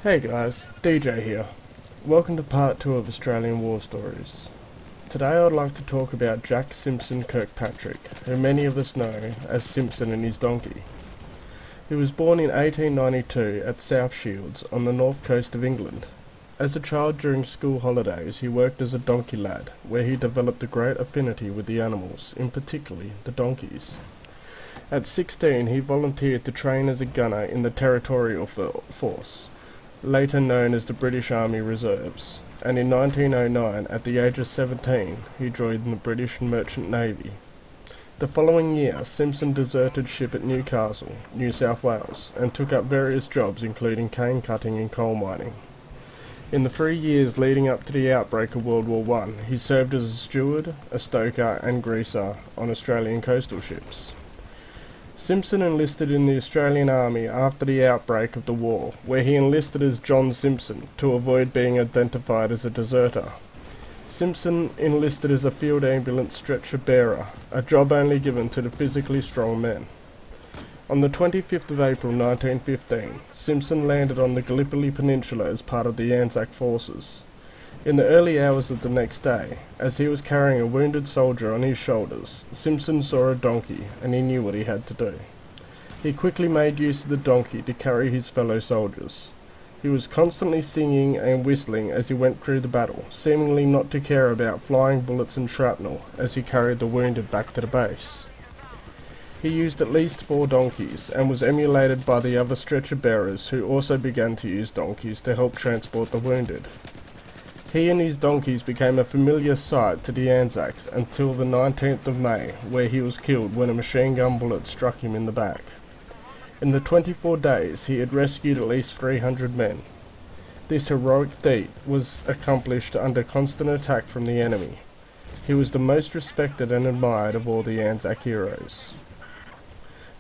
Hey guys, DJ here. Welcome to part 2 of Australian War Stories. Today I would like to talk about Jack Simpson Kirkpatrick, who many of us know as Simpson and his donkey. He was born in 1892 at South Shields on the north coast of England. As a child during school holidays he worked as a donkey lad, where he developed a great affinity with the animals, in particularly the donkeys. At 16 he volunteered to train as a gunner in the Territorial Force, later known as the British Army Reserves, and in 1909, at the age of 17, he joined the British Merchant Navy. The following year, Simpson deserted ship at Newcastle, New South Wales, and took up various jobs including cane cutting and coal mining. In the 3 years leading up to the outbreak of World War I, he served as a steward, a stoker and greaser on Australian coastal ships. Simpson enlisted in the Australian Army after the outbreak of the war, where he enlisted as John Simpson to avoid being identified as a deserter. Simpson enlisted as a field ambulance stretcher bearer, a job only given to the physically strong men. On the 25th of April 1915, Simpson landed on the Gallipoli Peninsula as part of the Anzac forces. In the early hours of the next day, as he was carrying a wounded soldier on his shoulders, Simpson saw a donkey and he knew what he had to do. He quickly made use of the donkey to carry his fellow soldiers. He was constantly singing and whistling as he went through the battle, seemingly not to care about flying bullets and shrapnel as he carried the wounded back to the base. He used at least 4 donkeys and was emulated by the other stretcher bearers who also began to use donkeys to help transport the wounded. He and his donkeys became a familiar sight to the Anzacs until the 19th of May, where he was killed when a machine gun bullet struck him in the back. In the 24 days, he had rescued at least 300 men. This heroic feat was accomplished under constant attack from the enemy. He was the most respected and admired of all the Anzac heroes.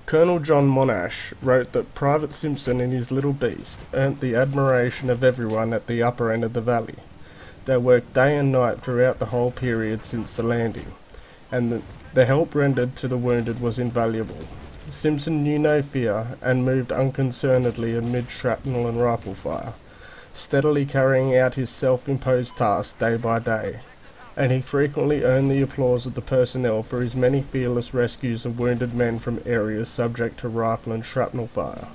Colonel John Monash wrote that Private Simpson and his little beast earned the admiration of everyone at the upper end of the valley. They worked day and night throughout the whole period since the landing, and the help rendered to the wounded was invaluable. Simpson knew no fear and moved unconcernedly amid shrapnel and rifle fire, steadily carrying out his self-imposed task day by day, and he frequently earned the applause of the personnel for his many fearless rescues of wounded men from areas subject to rifle and shrapnel fire.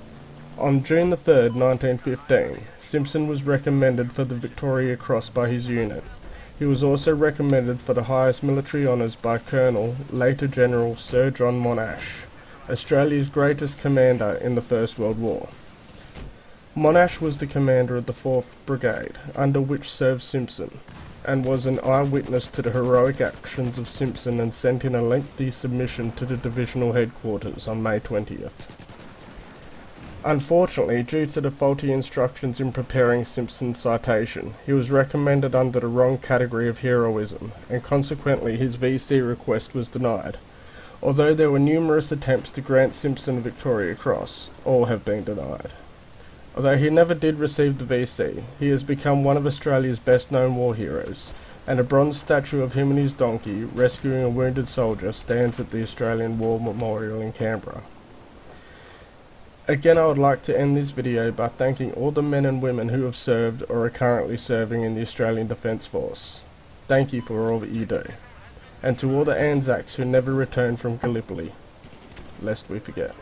On June 3rd, 1915, Simpson was recommended for the Victoria Cross by his unit. He was also recommended for the highest military honours by Colonel, later General Sir John Monash, Australia's greatest commander in the First World War. Monash was the commander of the 4th Brigade, under which served Simpson, and was an eyewitness to the heroic actions of Simpson and sent in a lengthy submission to the divisional headquarters on May 20th. Unfortunately, due to the faulty instructions in preparing Simpson's citation, he was recommended under the wrong category of heroism, and consequently his VC request was denied. Although there were numerous attempts to grant Simpson a Victoria Cross, all have been denied. Although he never did receive the VC, he has become one of Australia's best-known war heroes, and a bronze statue of him and his donkey rescuing a wounded soldier stands at the Australian War Memorial in Canberra. Again, I would like to end this video by thanking all the men and women who have served or are currently serving in the Australian Defence Force. Thank you for all that you do. And to all the Anzacs who never returned from Gallipoli, lest we forget.